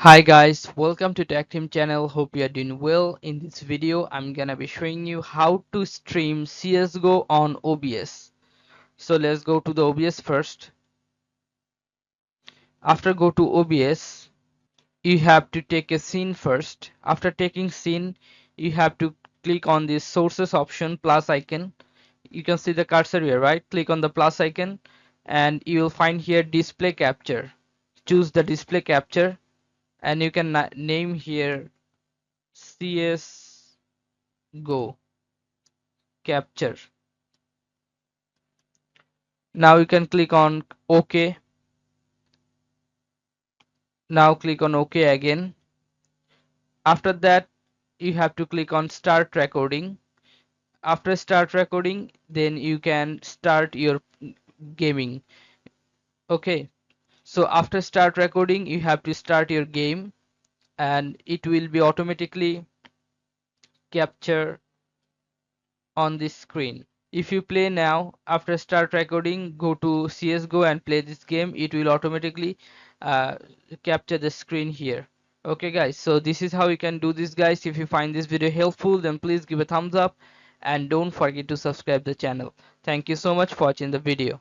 Hi guys, welcome to Tactim channel. Hope you are doing well. In this video, I'm gonna be showing you how to stream CSGO on OBS. So let's go to the OBS first. After go to OBS, you have to take a scene first. After taking scene, you have to click on this sources option plus icon. You can see the cursor here, right? Click on the plus icon and you will find here display capture. Choose the display capture and you can name here CSGO capture. Now you can click on OK. Now click on OK again. After that, you have to click on start recording. After start recording, then you can start your gaming. Okay, so after start recording, you have to start your game and it will be automatically capture on this screen. If you play now, after start recording, go to CSGO and play this game, it will automatically uh, capture the screen here. Okay guys, so this is how you can do this guys. If you find this video helpful, then please give a thumbs up and don't forget to subscribe the channel. Thank you so much for watching the video.